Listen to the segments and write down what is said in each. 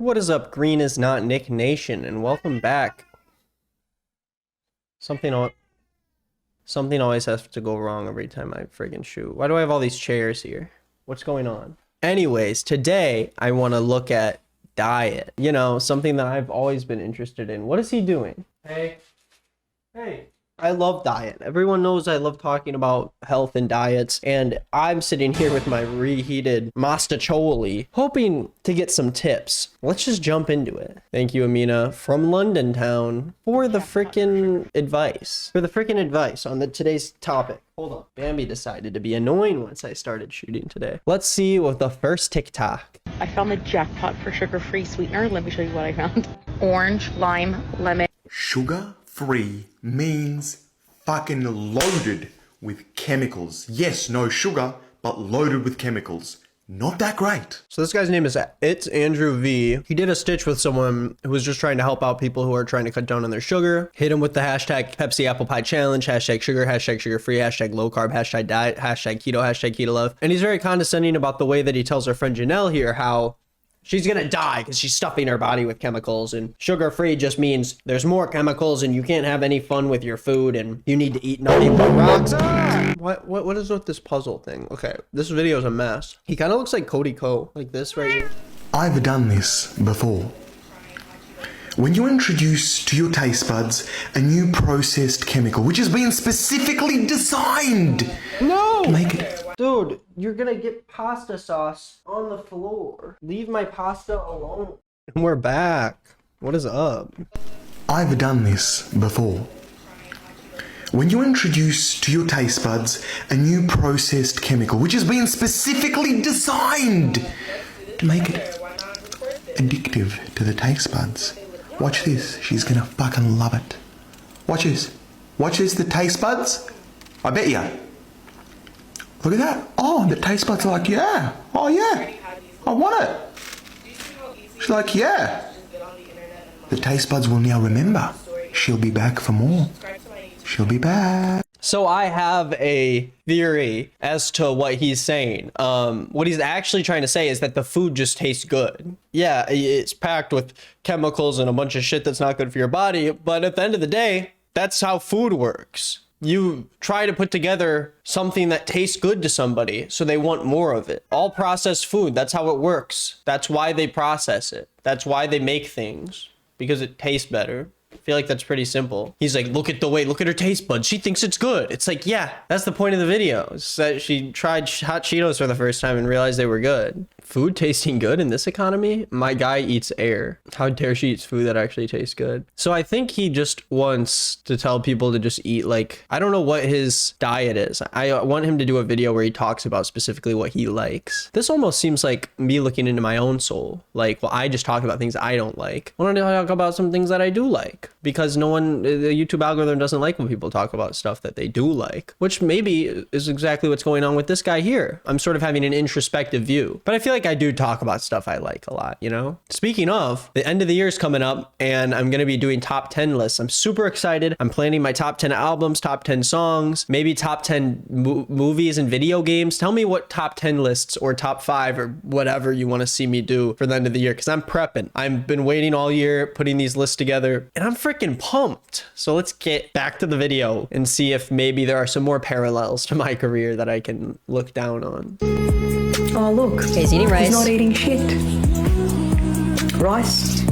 What is up, Green is Not Nick Nation, and welcome back. Something always has to go wrong every time I friggin' shoot. Why do I have all these chairs here? What's going on? Anyways, today I want to look at diet. You know, something that I've always been interested in. What is he doing? Hey. I love diet. Everyone knows I love talking about health and diets, and I'm sitting here with my reheated mastacholi, hoping to get some tips. Let's just jump into it. Thank you, Amina, from London town, for the frickin' advice. On today's topic. Hold on. Bambi decided to be annoying once I started shooting today. Let's see with the first TikTok. I found the jackpot for sugar-free sweetener. Let me show you what I found. Orange, lime, lemon. Sugar-free means fucking loaded with chemicals. Yes, no sugar, but loaded with chemicals. Not that great. So this guy's name is It's Andrew V. He did a stitch with someone who was just trying to help out people who are trying to cut down on their sugar. Hit him with the hashtag Pepsi Apple Pie Challenge, hashtag sugar, hashtag sugar free, hashtag low carb, hashtag diet, hashtag keto love. And he's very condescending about the way that he tells our friend Janelle here how she's gonna die because she's stuffing her body with chemicals, and sugar-free just means there's more chemicals and you can't have any fun with your food and you need to eat nothing but rocks. What is with this puzzle thing? Okay, this video is a mess. He kind of looks like Cody Ko, like this right here. I've done this before. When you introduce to your taste buds a new processed chemical, which has been specifically designed to make it... Dude, you're gonna get pasta sauce on the floor. Leave my pasta alone. And we're back. What is up? I've done this before. When you introduce to your taste buds a new processed chemical, which has been specifically designed to make it addictive to the taste buds. Watch this. She's gonna fucking love it. Watch this. Watch this, the taste buds. I bet ya. Look at that. Oh, the taste buds are like, yeah. Oh, yeah. I want it. She's like, yeah. The taste buds will now remember. She'll be back for more. She'll be back. So I have a theory as to what he's saying. What he's actually trying to say is that the food just tastes good. Yeah, it's packed with chemicals and a bunch of shit that's not good for your body. But at the end of the day, that's how food works. You try to put together something that tastes good to somebody so they want more of it. All processed food, that's how it works. That's why they process it. That's why they make things, because it tastes better. I feel like that's pretty simple. He's like, look at her taste buds. She thinks it's good. It's like, yeah, that's the point of the video. It's that she tried hot Cheetos for the first time and realized they were good. Food tasting good in this economy? My guy eats air. How dare she eats food that actually tastes good? So I think he just wants to tell people to just eat, like, I don't know what his diet is. I want him to do a video where he talks about specifically what he likes. This almost seems like me looking into my own soul. Like, well, I just talk about things I don't like. I want to talk about some things that I do like, because the YouTube algorithm doesn't like when people talk about stuff that they do like, which maybe is exactly what's going on with this guy here. I'm sort of having an introspective view, but I feel like I do talk about stuff I like a lot, you know? Speaking of, the end of the year is coming up and I'm going to be doing top 10 lists. I'm super excited. I'm planning my top 10 albums, top 10 songs, maybe top 10 movies and video games. Tell me what top 10 lists or top 5 or whatever you want to see me do for the end of the year, because I'm prepping. I've been waiting all year, putting these lists together, and I'm freaking pumped. So let's get back to the video and see if maybe there are some more parallels to my career that I can look down on. Oh look, He's eating rice. he's not eating shit. Rice,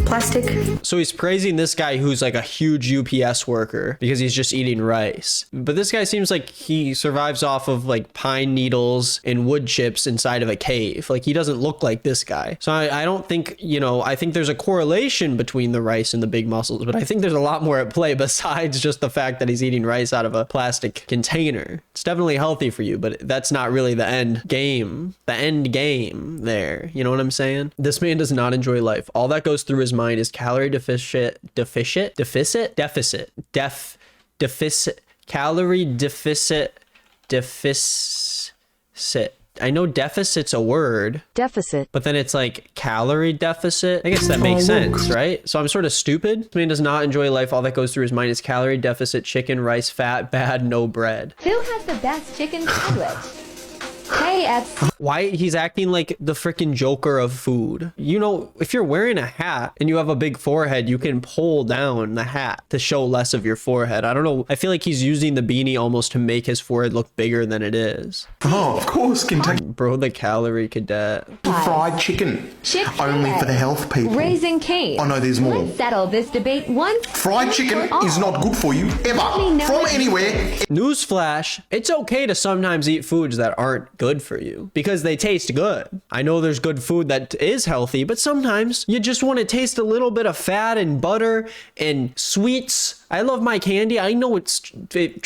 plastic. So he's praising this guy who's like a huge UPS worker because he's just eating rice. But this guy seems like he survives off of like pine needles and wood chips inside of a cave. Like, he doesn't look like this guy. So I don't think, you know, I think there's a correlation between the rice and the big muscles, but I think there's a lot more at play besides just the fact that he's eating rice out of a plastic container. It's definitely healthy for you, but that's not really the end game. The end game there. You know what I'm saying? This man does not enjoy life. All that goes through his mind is calorie deficit, calorie deficit. I know deficit's a word. Deficit. But then it's like calorie deficit. I guess that makes sense, right? So I'm sort of stupid. This man does not enjoy life. All that goes through his mind is calorie deficit, chicken, rice, fat, bad, no bread. Who has the best chicken sandwich? Hey, Why he's acting like the freaking Joker of food? You know, if you're wearing a hat and you have a big forehead, you can pull down the hat to show less of your forehead. I don't know. I feel like he's using the beanie almost to make his forehead look bigger than it is. Oh, of course, Kentucky Bro, the calorie cadet. Fried Chicken. Only for the health people. Raising Cane. Oh no, there's more. Let's settle this debate once. Fried chicken is not good for you, ever. From anywhere. Newsflash, it's okay to sometimes eat foods that aren't good for you because they taste good. I know there's good food that is healthy, but sometimes you just want to taste a little bit of fat and butter and sweets. I love my candy. I know it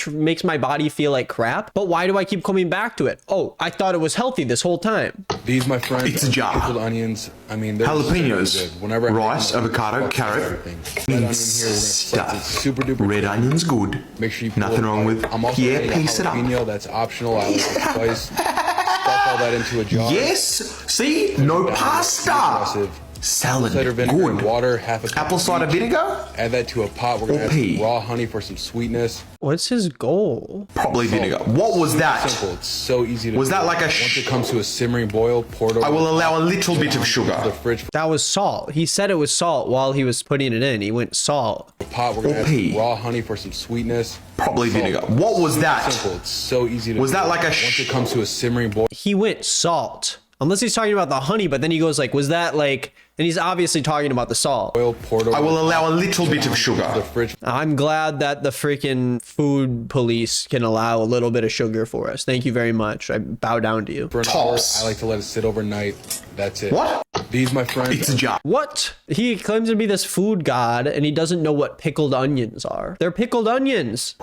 makes my body feel like crap, but why do I keep coming back to it? Oh, I thought it was healthy this whole time. These, my friends, It's a jar. pickled onions. I mean, they're Jalapenos, so good. Whenever I rice, have them, avocado, I carrot, everything. Red onion here, we're gonna slice it stuff. super duper. Red onion's good. Make sure you pull Nothing it wrong apart. with. I'm also Yeah, adding a piece it up. jalapeno. That's optional. I like the spice. Stuff all that into a jar. Yes. See, no pasta. Aggressive. Salad, Cider vinegar and good. water, half a cup Apple of cider each. vinegar, Add that to a pot. We're gonna Or add pea. some raw honey for some sweetness. What's his goal? probably vinegar. What was that? Simple. It's so easy to Was do. that like a Once it comes to a simmering boil, pour it over. I will the allow top, a little bit of the sugar. fridge That was salt. He said it was salt while he was putting it in. He went salt. pot. We're gonna Or add pea. some raw honey for some sweetness. Probably Salt. vinegar. What was that? Simple. It's so easy to Was do. that like a Once it comes to a simmering boil, He went salt. Unless he's talking about the honey, but then he goes like, was that like, and he's obviously talking about the salt. pour it over. I will the allow top, a little bit of the sugar. fridge. I'm glad that the freaking food police can allow a little bit of sugar for us. Thank you very much. I bow down to you. For an Tops. hour. I like to let it sit overnight. That's it. What? These, my friends, It's a jar. What? He claims to be this food god and he doesn't know what pickled onions are. They're pickled onions.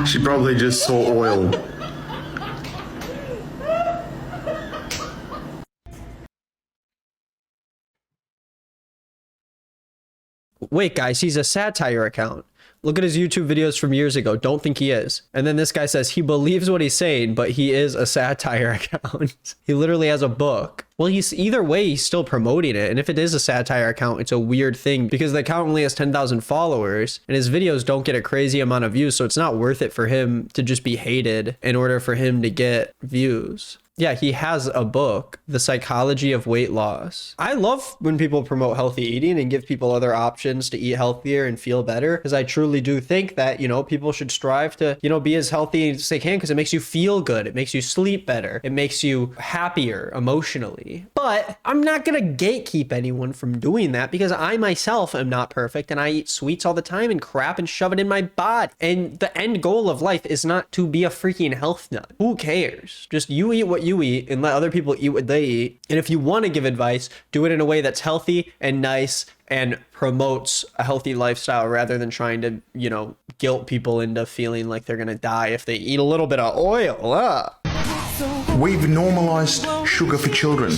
She probably just saw oil. Wait, guys, he's a satire account. Look at his YouTube videos from years ago. Don't think he is. And then this guy says he believes what he's saying, but he is a satire account. He literally has a book. Well, he's either way, he's still promoting it. And if it is a satire account, it's a weird thing because the account only has 10,000 followers and his videos don't get a crazy amount of views. So it's not worth it for him to just be hated in order for him to get views. Yeah, he has a book, The Psychology of Weight Loss. I love when people promote healthy eating and give people other options to eat healthier and feel better, because I truly do think that, you know, people should strive to, you know, be as healthy as they can because it makes you feel good. It makes you sleep better. It makes you happier emotionally. But I'm not going to gatekeep anyone from doing that because I myself am not perfect and I eat sweets all the time and crap and shove it in my body. And the end goal of life is not to be a freaking health nut. Who cares? Just you eat what you eat and let other people eat what they eat. And if you want to give advice, do it in a way that's healthy and nice and promotes a healthy lifestyle rather than trying to, you know, guilt people into feeling like they're going to die if they eat a little bit of oil. We've normalized sugar for children.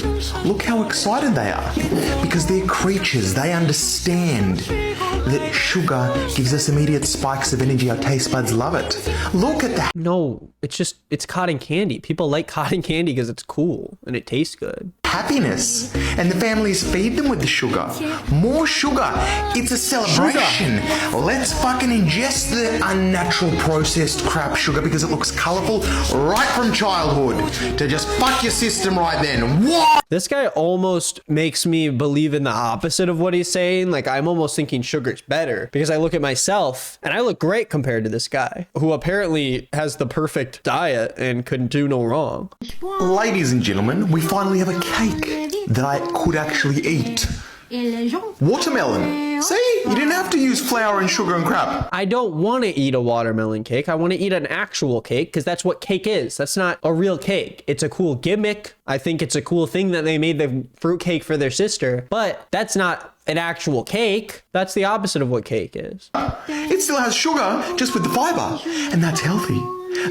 Look how excited they are. Because they're creatures. They understand that sugar gives us immediate spikes of energy. Our taste buds love it. Look at that. No, it's cotton candy. People like cotton candy because it's cool and it tastes good. Happiness, and the families feed them with the sugar. More sugar. It's a celebration. Let's fucking ingest the unnatural processed crap sugar because it looks colorful right from childhood to just fuck your system right then. What? This guy almost makes me believe in the opposite of what he's saying. Like, I'm almost thinking sugar's better because I look at myself and I look great compared to this guy who apparently has the perfect diet and could do no wrong. Ladies and gentlemen, we finally have a cake that I could actually eat. Watermelon. See? You didn't have to use flour and sugar and crap. I don't want to eat a watermelon cake. I want to eat an actual cake because that's what cake is. That's not a real cake. It's a cool gimmick. I think it's a cool thing that they made the fruit cake for their sister, but that's not an actual cake. That's the opposite of what cake is. It still has sugar, just with the fiber. And that's healthy.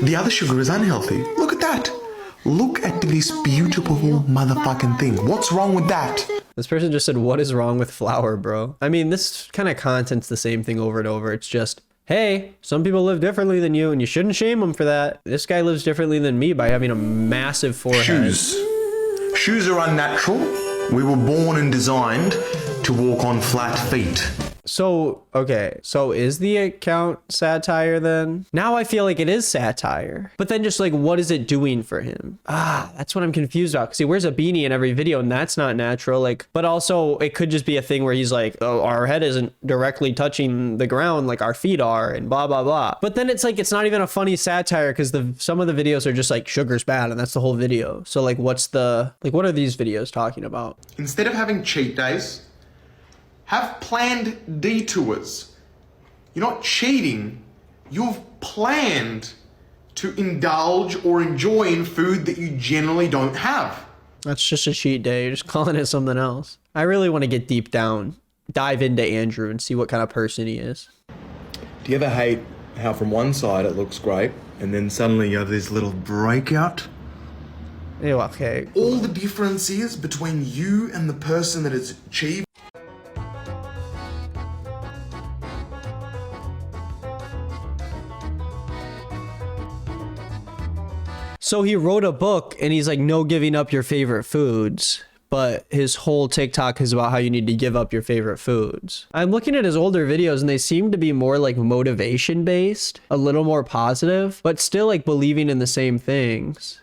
The other sugar is unhealthy. Look at that. Look at this beautiful motherfucking thing. What's wrong with that? This person just said, what is wrong with flour, bro? I mean, this kind of content's the same thing over and over. It's just, hey, some people live differently than you and you shouldn't shame them for that. This guy lives differently than me by having a massive forehead. Shoes. Shoes are unnatural. We were born and designed to walk on flat feet. So, okay. So is the account satire then? Now I feel like it is satire. But then just like, what is it doing for him? That's what I'm confused about. Because he wears a beanie in every video and that's not natural. Like, but also it could just be a thing where he's like, oh, our head isn't directly touching the ground like our feet are and blah, blah, blah. But then it's like, it's not even a funny satire because some of the videos are just like sugar's bad and that's the whole video. So like, what are these videos talking about? Instead of having cheat days, have planned detours. You're not cheating, you've planned to indulge or enjoy in food that you generally don't have. That's just a cheat day. You're just calling it something else. I really want to get deep down, dive into Andrew and see what kind of person he is. Do you ever hate how from one side it looks great and then suddenly you have this little breakout? Ew, okay. All the difference is between you and the person that has achieved. So he wrote a book and he's like, no giving up your favorite foods. But his whole TikTok is about how you need to give up your favorite foods. I'm looking at his older videos and they seem to be more like motivation based, a little more positive, but still like believing in the same things.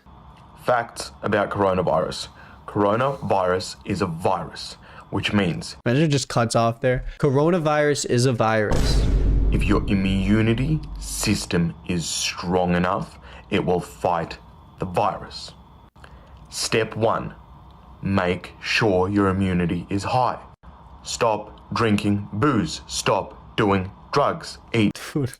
Facts about coronavirus. Coronavirus is a virus, which means... Imagine it just cuts off there. Coronavirus is a virus. If your immunity system is strong enough, it will fight the virus. Step 1. Make sure your immunity is high. Stop drinking booze. Stop doing drugs. Eat. Dude.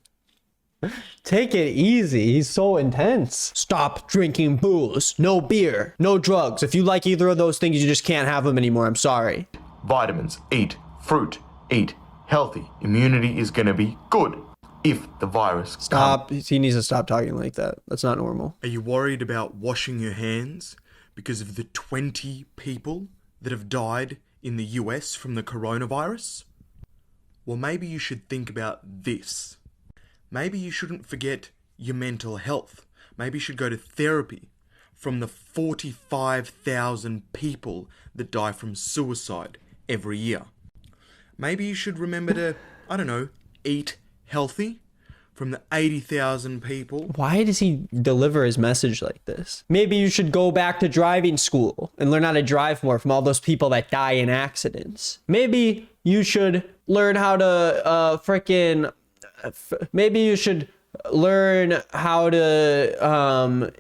Take it easy. He's so intense. Stop drinking booze. No beer. No drugs. If you like either of those things, you just can't have them anymore. I'm sorry. Vitamins. Eat fruit, eat healthy. Immunity is going to be good if the virus Stop. He needs to stop talking like that. That's not normal. Are you worried about washing your hands because of the 20 people that have died in the US from the coronavirus? Well, maybe you should think about this. Maybe you shouldn't forget your mental health. Maybe you should go to therapy from the 45,000 people that die from suicide every year. Maybe you should remember to, I don't know, eat healthy from the 80,000 people. Why does he deliver his message like this? Maybe you should go back to driving school and learn how to drive more from all those people that die in accidents. Maybe you should learn how to maybe you should learn how to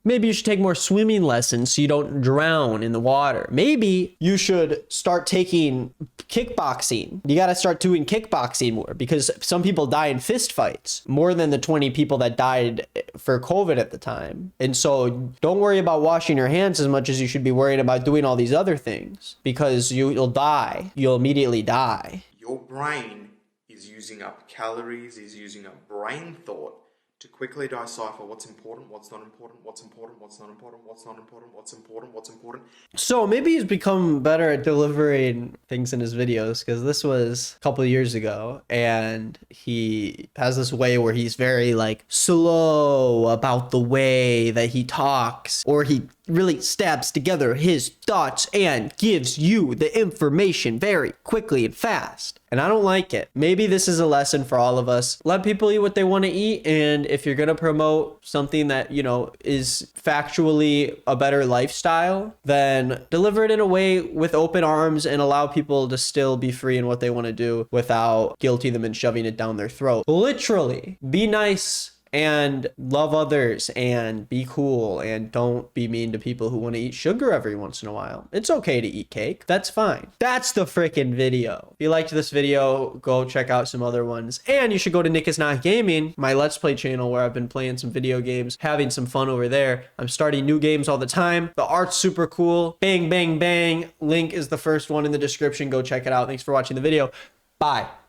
maybe you should take more swimming lessons so you don't drown in the water. Maybe you should start taking kickboxing. You got to start doing kickboxing more because some people die in fist fights more than the 20 people that died for COVID at the time. And so don't worry about washing your hands as much as you should be worrying about doing all these other things because you'll die. You'll immediately die. Your brain is using up calories, is using up brain thought to quickly decipher what's important, what's not important, what's important, what's not important, what's not important, what's important, what's important. So maybe he's become better at delivering things in his videos because this was a couple of years ago and he has this way where he's very like slow about the way that he talks, or he really stabs together his thoughts and gives you the information very quickly and fast. And I don't like it. Maybe this is a lesson for all of us. Let people eat what they want to eat. And if you're going to promote something that, you know, is factually a better lifestyle, then deliver it in a way with open arms and allow people to still be free in what they want to do without guilting them and shoving it down their throat. Literally, be nice and love others and be cool and don't be mean to people who want to eat sugar every once in a while. It's okay to eat cake. That's fine. That's the freaking video. If you liked this video, go check out some other ones. And you should go to Nick Is Not Gaming, my Let's Play channel where I've been playing some video games, having some fun over there. I'm starting new games all the time. The art's super cool. Bang, bang, bang. Link is the first one in the description. Go check it out. Thanks for watching the video. Bye.